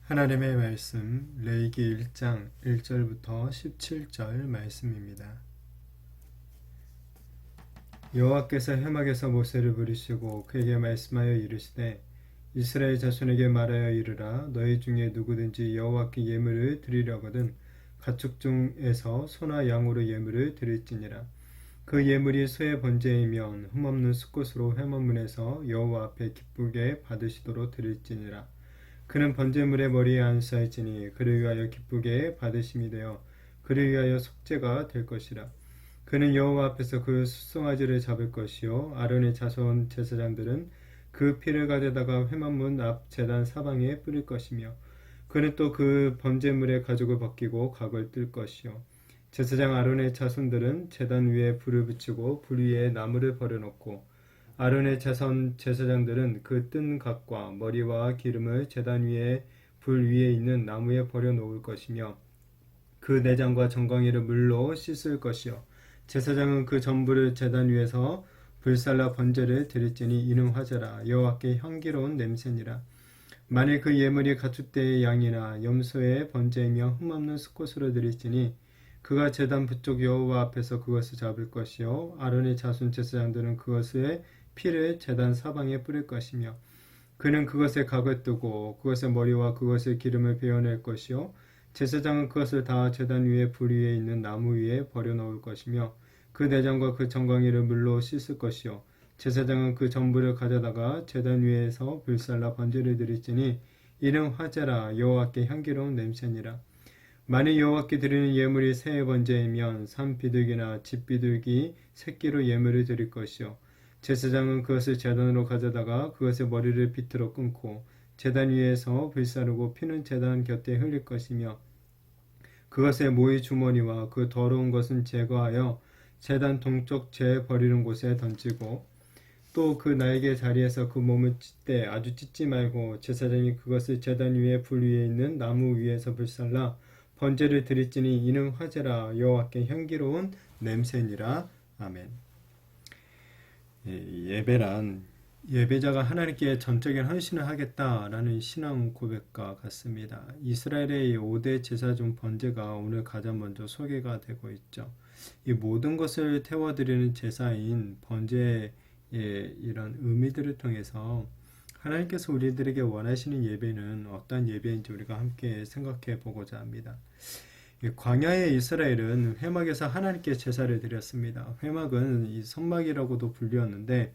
하나님의 말씀 레위기 1장 1절부터 17절 말씀입니다. 여호와께서 회막에서 모세를 부르시고 그에게 말씀하여 이르시되 이스라엘 자손에게 말하여 이르라. 너희 중에 누구든지 여호와께 예물을 드리려거든 가축 중에서 소나 양으로 예물을 드릴지니라. 그 예물이 소의 번제이면 흠없는 숫꽃으로 회막문에서 여호와 앞에 기쁘게 받으시도록 드릴지니라. 그는 번제물의 머리에 안수할지니 그를 위하여 기쁘게 받으심이 되어 그를 위하여 속죄가 될 것이라. 그는 여호와 앞에서 그 숫송아지를 잡을 것이요 아론의 자손 제사장들은 그 피를 가져다가 회막문 앞 제단 사방에 뿌릴 것이며 그는 또 그 번제물의 가죽을 벗기고 각을 뜰 것이요 제사장 아론의 자손들은 제단 위에 불을 붙이고 불 위에 나무를 버려놓고 아론의 자손 제사장들은 그 뜬 각과 머리와 기름을 제단 위에 불 위에 있는 나무에 버려 놓을 것이며 그 내장과 정강이를 물로 씻을 것이요 제사장은 그 전부를 제단 위에서 불살라 번제를 드릴지니 이는 화제라. 여호와께 향기로운 냄새니라. 만일 그 예물이 가축대의 양이나 염소의 번제이며 흠없는 숫꽃으로 드릴지니 그가 제단 북쪽 여호와 앞에서 그것을 잡을 것이요 아론의 자손 제사장들은 그것의 피를 제단 사방에 뿌릴 것이며 그는 그것에 각을 뜨고 그것의 머리와 그것의 기름을 베어낼 것이요 제사장은 그것을 다 제단 위에 불 위에 있는 나무 위에 버려 놓을 것이며 그 내장과 그 정강이를 물로 씻을 것이요 제사장은 그 전부를 가져다가 제단 위에서 불살라 번제를 드릴지니 이는 화제라. 여호와께 향기로운 냄새니라. 만일 여호와께 드리는 예물이 새의 번제이면 산 비둘기나 집 비둘기 새끼로 예물을 드릴 것이요 제사장은 그것을 제단으로 가져다가 그것의 머리를 비틀어 끊고 제단 위에서 불사르고 피는 제단 곁에 흘릴 것이며 그것의 모이 주머니와 그 더러운 것은 제거하여 제단 동쪽 재 버리는 곳에 던지고 또 그 날개 자리에서 그 몸을 찢되 아주 찢지 말고 제사장이 그것을 제단 위에 불 위에 있는 나무 위에서 불살라 번제를 드릴지니 이는 화제라. 여호와께 향기로운 냄새니라. 아멘. 예배란 예배자가 하나님께 전적인 헌신을 하겠다라는 신앙 고백과 같습니다. 이스라엘의 5대 제사 중 번제가 오늘 가장 먼저 소개가 되고 있죠. 이 모든 것을 태워드리는 제사인 번제의 이런 의미들을 통해서 하나님께서 우리들에게 원하시는 예배는 어떤 예배인지 우리가 함께 생각해 보고자 합니다. 광야의 이스라엘은 회막에서 하나님께 제사를 드렸습니다. 회막은 이 성막이라고도 불리었는데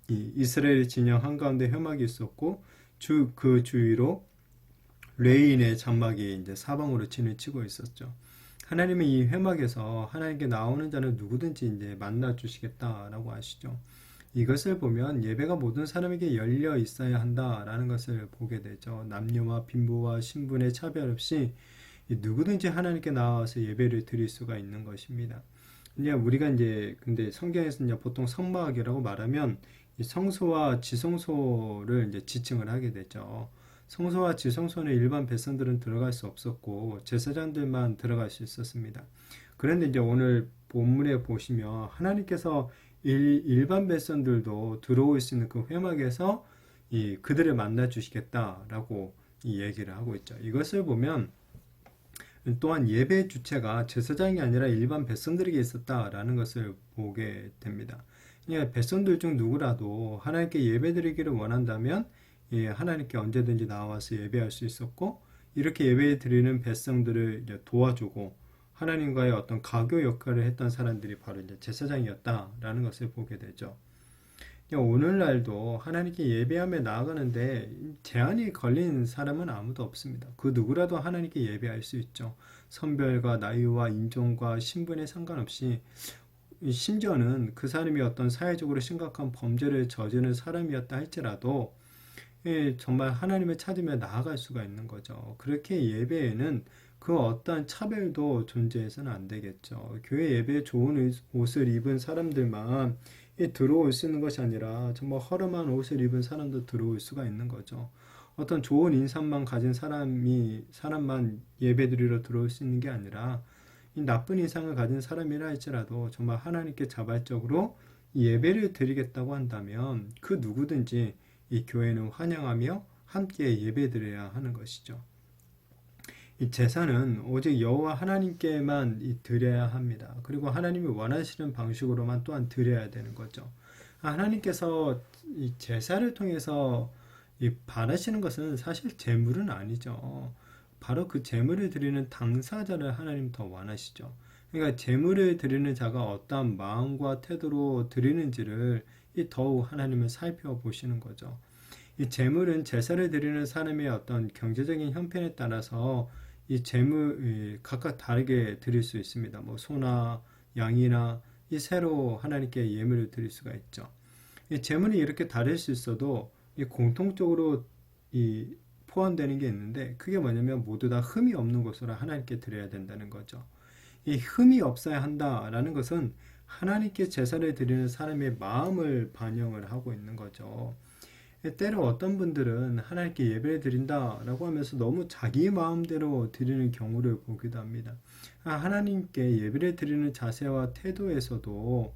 이 이스라엘 진영 한가운데 회막이 있었고 그 주위로 레인의 장막이 이제 사방으로 진을 치고 있었죠. 하나님은 이 회막에서 하나님께 나오는 자는 누구든지 이제 만나 주시겠다라고 하시죠. 이것을 보면 예배가 모든 사람에게 열려 있어야 한다라는 것을 보게 되죠. 남녀와 빈부와 신분의 차별 없이 누구든지 하나님께 나와서 예배를 드릴 수가 있는 것입니다. 이제 우리가 이제 근데 성경에서 이제 보통 성막이라고 말하면 이 성소와 지성소를 이제 지칭을 하게 되죠. 성소와 지성소는 일반 백성들은 들어갈 수 없었고 제사장들만 들어갈 수 있었습니다. 그런데 이제 오늘 본문에 보시면 하나님께서 일반 백성들도 들어올 수 있는 그 회막에서 그들을 만나 주시겠다라고 이 얘기를 하고 있죠. 이것을 보면 또한 예배 주체가 제사장이 아니라 일반 백성들에게 있었다라는 것을 보게 됩니다. 그러니까 백성들 중 누구라도 하나님께 예배드리기를 원한다면 하나님께 언제든지 나와서 예배할 수 있었고 이렇게 예배드리는 백성들을 도와주고 하나님과의 어떤 가교 역할을 했던 사람들이 바로 이제 제사장이었다라는 것을 보게 되죠. 오늘날도 하나님께 예배하며 나아가는데 제한이 걸린 사람은 아무도 없습니다. 그 누구라도 하나님께 예배할 수 있죠. 성별과 나이와 인종과 신분에 상관없이 심지어는 그 사람이 어떤 사회적으로 심각한 범죄를 저지른 사람이었다 할지라도 정말 하나님을 찾으며 나아갈 수가 있는 거죠. 그렇게 예배에는 그 어떠한 차별도 존재해서는 안 되겠죠. 교회 예배에 좋은 옷을 입은 사람들만 들어올 수 있는 것이 아니라 정말 허름한 옷을 입은 사람도 들어올 수가 있는 거죠. 어떤 좋은 인상만 가진 사람만 예배드리러 들어올 수 있는 게 아니라 이 나쁜 인상을 가진 사람이라 할지라도 정말 하나님께 자발적으로 예배를 드리겠다고 한다면 그 누구든지 이 교회는 환영하며 함께 예배드려야 하는 것이죠. 이 제사는 오직 여호와 하나님께만 드려야 합니다. 그리고 하나님이 원하시는 방식으로만 또한 드려야 되는 거죠. 하나님께서 이 제사를 통해서 바라시는 것은 사실 제물은 아니죠. 바로 그 제물을 드리는 당사자를 하나님 더 원하시죠. 그러니까 제물을 드리는 자가 어떠한 마음과 태도로 드리는지를 더욱 하나님은 살펴보시는 거죠. 이 제물은 제사를 드리는 사람의 어떤 경제적인 형편에 따라서 이 제물 각각 다르게 드릴 수 있습니다. 뭐 소나 양이나 이 새로 하나님께 예물을 드릴 수가 있죠. 이 제물이 이렇게 다를 수 있어도 이 공통적으로 이 포함되는 게 있는데 그게 뭐냐면 모두 다 흠이 없는 것으로 하나님께 드려야 된다는 거죠. 이 흠이 없어야 한다라는 것은 하나님께 제사를 드리는 사람의 마음을 반영을 하고 있는 거죠. 때로 어떤 분들은 하나님께 예배를 드린다라고 하면서 너무 자기 마음대로 드리는 경우를 보기도 합니다. 하나님께 예배를 드리는 자세와 태도에서도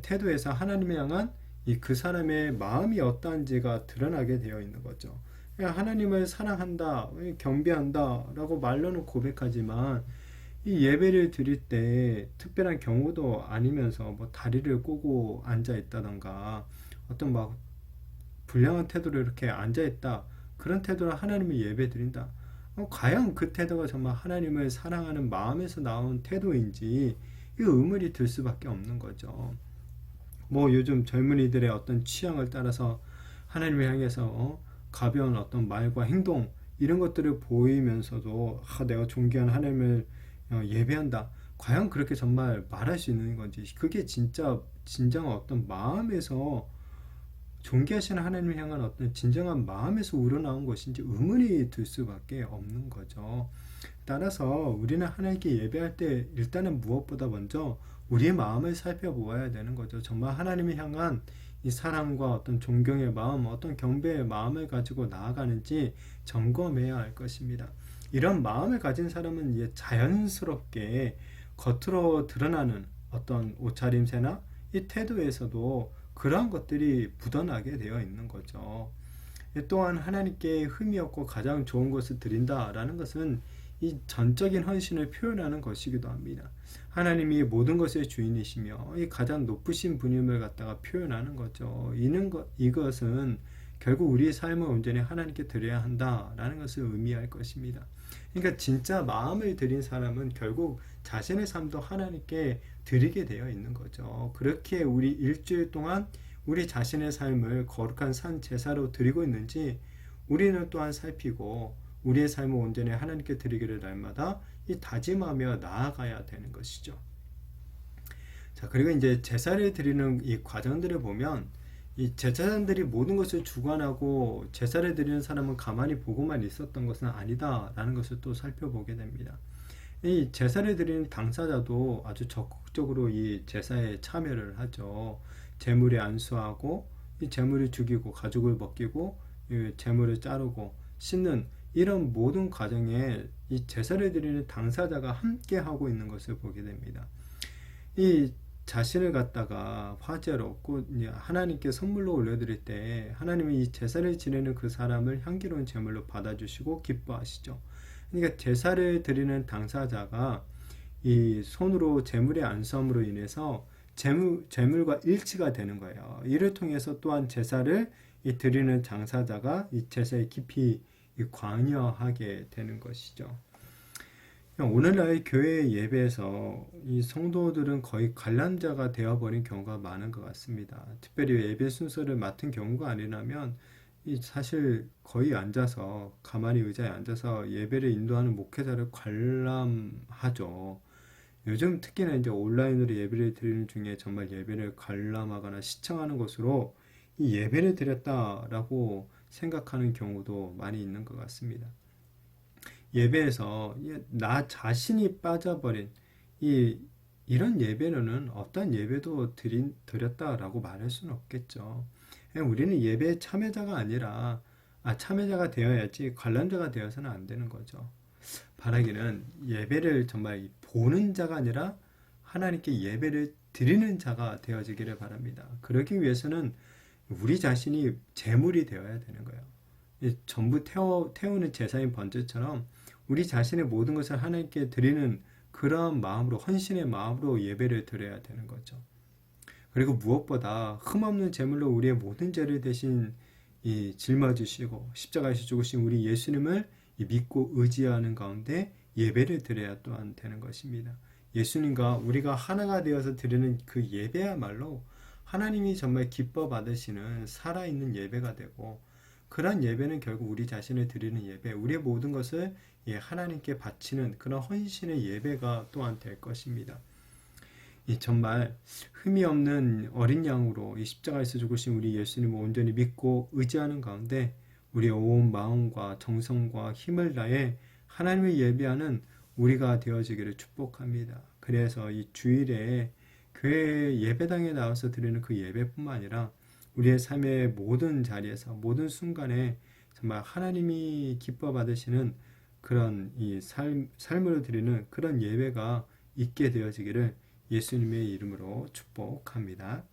태도에서 하나님을 향한 그 사람의 마음이 어떠한지가 드러나게 되어 있는 거죠. 하나님을 사랑한다, 경배한다 라고 말로는 고백하지만 이 예배를 드릴 때 특별한 경우도 아니면서 뭐 다리를 꼬고 앉아 있다던가 어떤 막 불량한 태도로 이렇게 앉아있다. 그런 태도로 하나님을 예배 드린다. 과연 그 태도가 정말 하나님을 사랑하는 마음에서 나온 태도인지 이 의문이 들 수밖에 없는 거죠. 뭐 요즘 젊은이들의 어떤 취향을 따라서 하나님을 향해서 가벼운 어떤 말과 행동 이런 것들을 보이면서도 내가 존귀한 하나님을 예배한다. 과연 그렇게 정말 말할 수 있는 건지 그게 진짜 진정한 어떤 마음에서 존귀하신 하나님을 향한 어떤 진정한 마음에서 우러나온 것인지 의문이 들 수밖에 없는 거죠. 따라서 우리는 하나님께 예배할 때 일단은 무엇보다 먼저 우리의 마음을 살펴보아야 되는 거죠. 정말 하나님을 향한 이 사랑과 어떤 존경의 마음, 어떤 경배의 마음을 가지고 나아가는지 점검해야 할 것입니다. 이런 마음을 가진 사람은 자연스럽게 겉으로 드러나는 어떤 옷차림새나 이 태도에서도 그러한 것들이 묻어나게 되어 있는 거죠. 또한 하나님께 흠이 없고 가장 좋은 것을 드린다라는 것은 이 전적인 헌신을 표현하는 것이기도 합니다. 하나님이 모든 것의 주인이시며 이 가장 높으신 분임을 갖다가 표현하는 거죠. 이것은 결국 우리의 삶을 온전히 하나님께 드려야 한다라는 것을 의미할 것입니다. 그러니까 진짜 마음을 드린 사람은 결국 자신의 삶도 하나님께 드리게 되어 있는 거죠. 그렇게 우리 일주일 동안 우리 자신의 삶을 거룩한 산 제사로 드리고 있는지 우리는 또한 살피고 우리의 삶을 온전히 하나님께 드리기를 날마다 이 다짐하며 나아가야 되는 것이죠. 자, 그리고 이제 제사를 드리는 이 과정들을 보면 이 제사장들이 모든 것을 주관하고 제사를 드리는 사람은 가만히 보고만 있었던 것은 아니다라는 것을 또 살펴보게 됩니다. 이 제사를 드리는 당사자도 아주 적극적으로 이 제사에 참여를 하죠. 제물에 안수하고 이 제물을 죽이고 가죽을 벗기고 이 제물을 자르고 씻는 이런 모든 과정에 이 제사를 드리는 당사자가 함께 하고 있는 것을 보게 됩니다. 이 자신을 갖다가 화제로 하나님께 선물로 올려드릴 때 하나님이 이 제사를 지내는 그 사람을 향기로운 제물로 받아주시고 기뻐하시죠. 그러니까 제사를 드리는 당사자가 이 손으로 제물의 안수함으로 인해서 제물과 일치가 되는 거예요. 이를 통해서 또한 제사를 드리는 당사자가 이 제사에 깊이 관여하게 되는 것이죠. 오늘날 교회 예배에서 이 성도들은 거의 관람자가 되어버린 경우가 많은 것 같습니다. 특별히 예배 순서를 맡은 경우가 아니라면 사실 거의 앉아서 가만히 의자에 앉아서 예배를 인도하는 목회자를 관람하죠. 요즘 특히나 이제 온라인으로 예배를 드리는 중에 정말 예배를 관람하거나 시청하는 것으로 이 예배를 드렸다라고 생각하는 경우도 많이 있는 것 같습니다. 예배에서 나 자신이 빠져버린 이런 예배는 어떤 예배도 드렸다라고 말할 수는 없겠죠. 우리는 예배 참여자가 아니라 참여자가 되어야지 관람자가 되어서는 안 되는 거죠. 바라기는 예배를 정말 보는 자가 아니라 하나님께 예배를 드리는 자가 되어지기를 바랍니다. 그러기 위해서는 우리 자신이 제물이 되어야 되는 거예요. 전부 태우는 제사인 번제처럼 우리 자신의 모든 것을 하나님께 드리는 그런 마음으로, 헌신의 마음으로 예배를 드려야 되는 거죠. 그리고 무엇보다 흠없는 제물로 우리의 모든 죄를 대신 짊어지시고 십자가에서 죽으신 우리 예수님을 믿고 의지하는 가운데 예배를 드려야 또한 되는 것입니다. 예수님과 우리가 하나가 되어서 드리는 그 예배야말로 하나님이 정말 기뻐 받으시는 살아있는 예배가 되고, 그런 예배는 결국 우리 자신을 드리는 예배, 우리의 모든 것을 하나님께 바치는 그런 헌신의 예배가 또한 될 것입니다. 정말 흠이 없는 어린 양으로 이 십자가에서 죽으신 우리 예수님을 온전히 믿고 의지하는 가운데 우리의 온 마음과 정성과 힘을 다해 하나님을 예배하는 우리가 되어지기를 축복합니다. 그래서 이 주일에 교회 예배당에 나와서 드리는 그 예배뿐만 아니라 우리의 삶의 모든 자리에서 모든 순간에 정말 하나님이 기뻐 받으시는 그런 삶을 드리는 그런 예배가 있게 되어지기를 예수님의 이름으로 축복합니다.